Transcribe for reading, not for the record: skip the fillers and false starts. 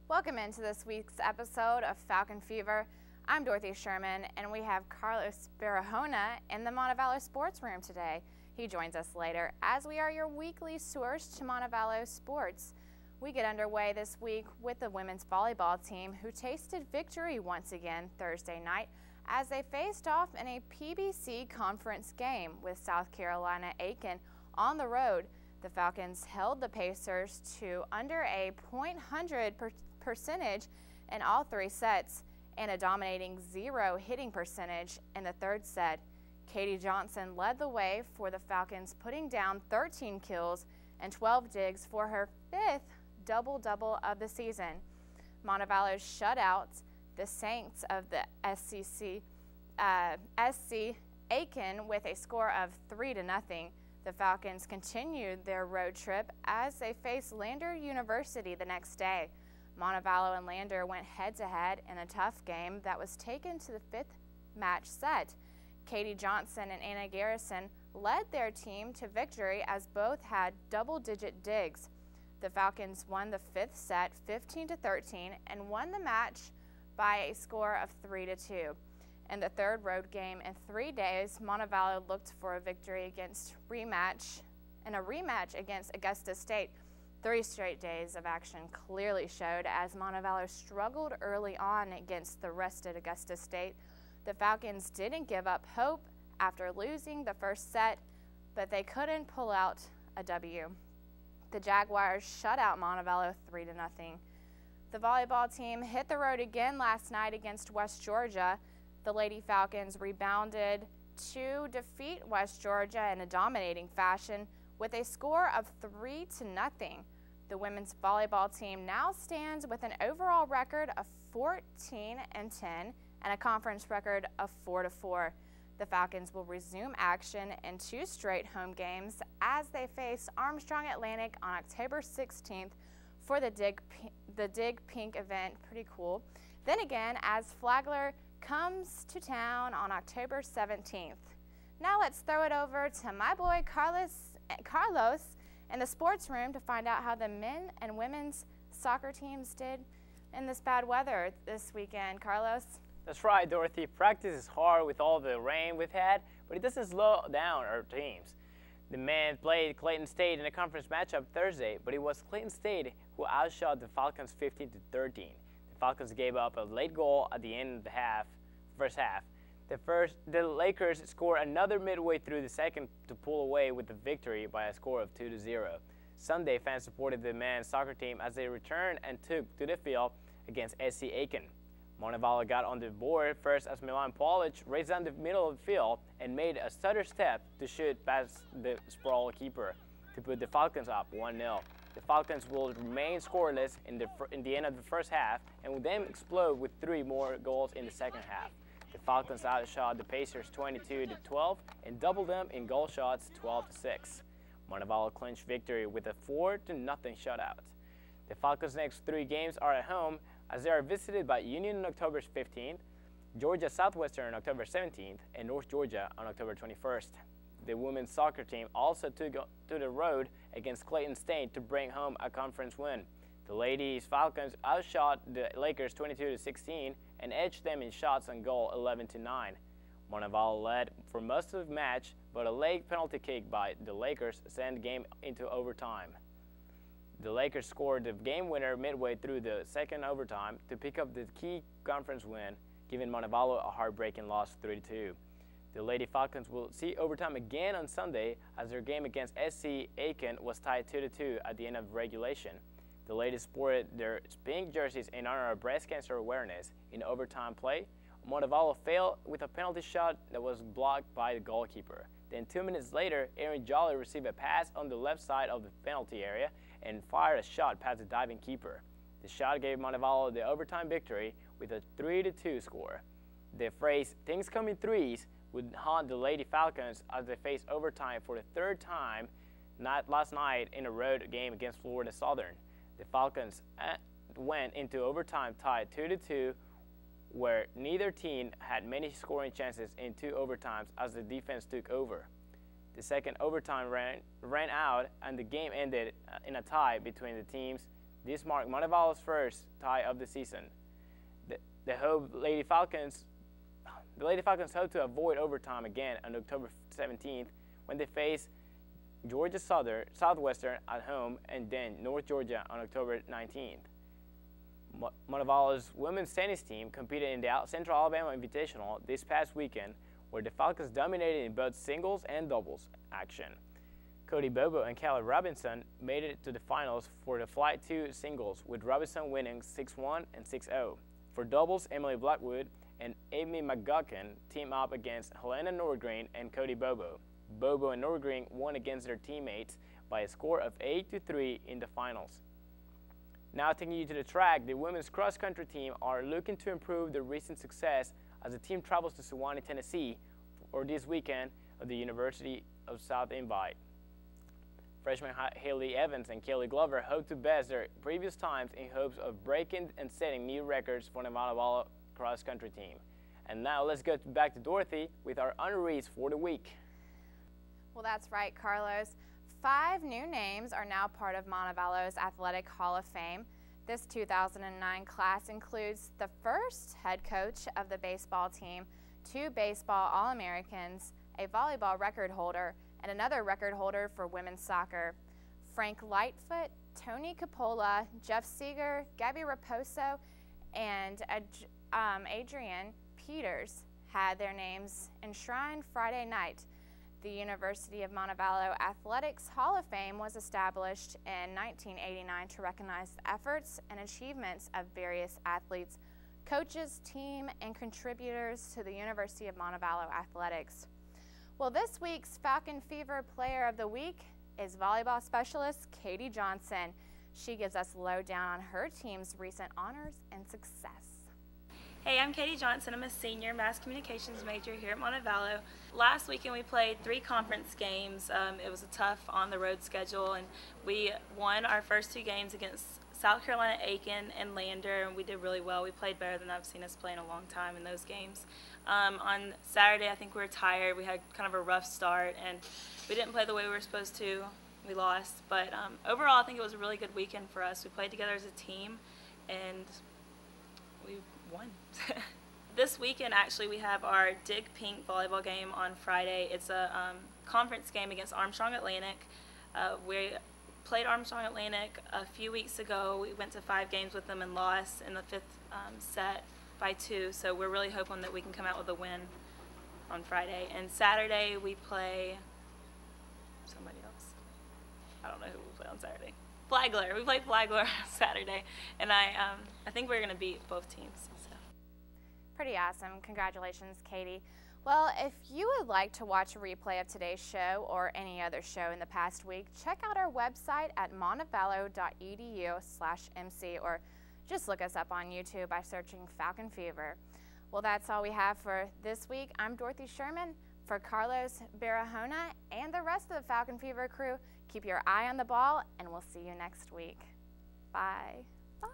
Welcome into this week's episode of Falcon Fever. I'm Dorothy Sherman, and we have Carlos Barahona in the Montevallo Sports Room today. He joins us later as we are your weekly source to Montevallo sports. We get underway this week with the women's volleyball team, who tasted victory once again Thursday night as they faced off in a PBC conference game with South Carolina Aiken on the road. The Falcons held the Pacers to under a .100 percentage in all three sets and a dominating 0 hitting percentage in the third set. Katie Johnson led the way for the Falcons, putting down 13 kills and 12 digs for her 5th double-double of the season. Montevallo shut out the Saints of the SC Aiken with a score of 3-0. The Falcons continued their road trip as they faced Lander University the next day. Montevallo and Lander went head-to-head in a tough game that was taken to the 5th match set. Katie Johnson and Anna Garrison led their team to victory as both had double-digit digs. The Falcons won the 5th set 15-13 and won the match by a score of 3-2. In the third road game in 3 days, Montevallo looked for a victory against a rematch against Augusta State. 3 straight days of action clearly showed as Montevallo struggled early on against the rested Augusta State. The Falcons didn't give up hope after losing the first set, but they couldn't pull out a W. The Jaguars shut out Montevallo 3-0. The volleyball team hit the road again last night against West Georgia. The Lady Falcons rebounded to defeat West Georgia in a dominating fashion with a score of 3-0. The women's volleyball team now stands with an overall record of 14-10 and a conference record of 4-4. The Falcons will resume action in 2 straight home games as they face Armstrong Atlantic on October 16th for the Dig Pink event. Pretty cool. Then again, as Flagler comes to town on October 17th. Now let's throw it over to my boy Carlos in the sports room to find out how the men and women's soccer teams did in this bad weather this weekend. Carlos? That's right, Dorothy. Practice is hard with all the rain we've had, but it doesn't slow down our teams. The men played Clayton State in a conference matchup Thursday, but it was Clayton State who outshot the Falcons 15-13. The Falcons gave up a late goal at the end of the first half. The Lakers scored another midway through the second to pull away with the victory by a score of 2-0. Sunday, fans supported the men's soccer team as they returned and took to the field against SC Aiken. Montevallo got on the board first as Milan Polic raced down the middle of the field and made a stutter step to shoot past the sprawl keeper to put the Falcons up 1-0. The Falcons will remain scoreless in the end of the first half and will then explode with 3 more goals in the second half. The Falcons outshot the Pacers 22-12 and doubled them in goal shots 12-6. Montevallo clinched victory with a 4-0 shutout. The Falcons' next 3 games are at home as they are visited by Union on October 15th, Georgia Southwestern on October 17th, and North Georgia on October 21st. The women's soccer team also took to the road against Clayton State to bring home a conference win. The ladies Falcons outshot the Lakers 22-16 and edged them in shots on goal 11-9. Montevallo led for most of the match, but a late penalty kick by the Lakers sent the game into overtime. The Lakers scored the game winner midway through the second overtime to pick up the key conference win, giving Montevallo a heartbreaking loss 3-2. The Lady Falcons will see overtime again on Sunday as their game against SC Aiken was tied 2-2 at the end of regulation. The ladies sported their pink jerseys in honor of breast cancer awareness. In overtime play, Montevallo failed with a penalty shot that was blocked by the goalkeeper. Then 2 minutes later, Erin Jolly received a pass on the left side of the penalty area and fired a shot past the diving keeper. The shot gave Montevallo the overtime victory with a 3-2 score. The phrase, "things come in threes," would haunt the Lady Falcons as they face overtime for the third time last night in a road game against Florida Southern. The Falcons went into overtime tied 2-2, where neither team had many scoring chances in 2 overtimes as the defense took over. The second overtime ran out and the game ended in a tie between the teams. This marked Montevallo's first tie of the season. The Lady Falcons hope to avoid overtime again on October 17th when they face Georgia Southwestern at home and then North Georgia on October 19th. Montevallo's women's tennis team competed in the Central Alabama Invitational this past weekend, where the Falcons dominated in both singles and doubles action. Cody Bobo and Kelly Robinson made it to the finals for the Flight 2 singles, with Robinson winning 6-1 and 6-0. For doubles, Emily Blackwood and Amy McGuckin team up against Helena Nordgreen and Cody Bobo. Bobo and Nordgreen won against their teammates by a score of 8-3 in the finals. Now taking you to the track, the women's cross-country team are looking to improve their recent success as the team travels to Sewanee, Tennessee for this weekend of the University of South Invite. Freshman Haley Evans and Kelly Glover hope to best their previous times in hopes of breaking and setting new records for the Montevallo cross-country team. And now let's go back to Dorothy with our honorees for the week. Well, that's right, Carlos. 5 new names are now part of Montevallo's Athletic Hall of Fame. This 2009 class includes the first head coach of the baseball team, 2 baseball All-Americans, a volleyball record holder, and another record holder for women's soccer. Frank Lightfoot, Tony Capola, Jeff Seeger, Gabby Raposo, and Adrian Peters had their names enshrined Friday night. The University of Montevallo Athletics Hall of Fame was established in 1989 to recognize the efforts and achievements of various athletes, coaches, team, and contributors to the University of Montevallo Athletics. Well, this week's Falcon Fever Player of the Week is volleyball specialist Katie Johnson. She gives us lowdown on her team's recent honors and success. Hey, I'm Katie Johnson. I'm a senior mass communications major here at Montevallo. Last weekend we played 3 conference games. It was a tough on-the-road schedule, and we won our first 2 games against South Carolina, Aiken, and Lander, and we did really well. We played better than I've seen us play in a long time in those games. On Saturday, I think we were tired. We had kind of a rough start, and we didn't play the way we were supposed to. We lost, but overall, I think it was a really good weekend for us. We played together as a team, and we won. This weekend, actually, we have our Dig Pink volleyball game on Friday. It's a conference game against Armstrong Atlantic. We played Armstrong Atlantic a few weeks ago. We went to 5 games with them and lost in the 5th set by 2, so we're really hoping that we can come out with a win on Friday. And Saturday we play somebody else. I don't know who we play on Saturday. Flagler. We play Flagler on Saturday, and I think we're going to beat both teams. So. Pretty awesome. Congratulations, Katie. Well, if you would like to watch a replay of today's show or any other show in the past week, check out our website at montevallo.edu/MC, or just look us up on YouTube by searching Falcon Fever. Well, that's all we have for this week. I'm Dorothy Sherman. For Carlos Barahona and the rest of the Falcon Fever crew, keep your eye on the ball, and we'll see you next week. Bye. Bye.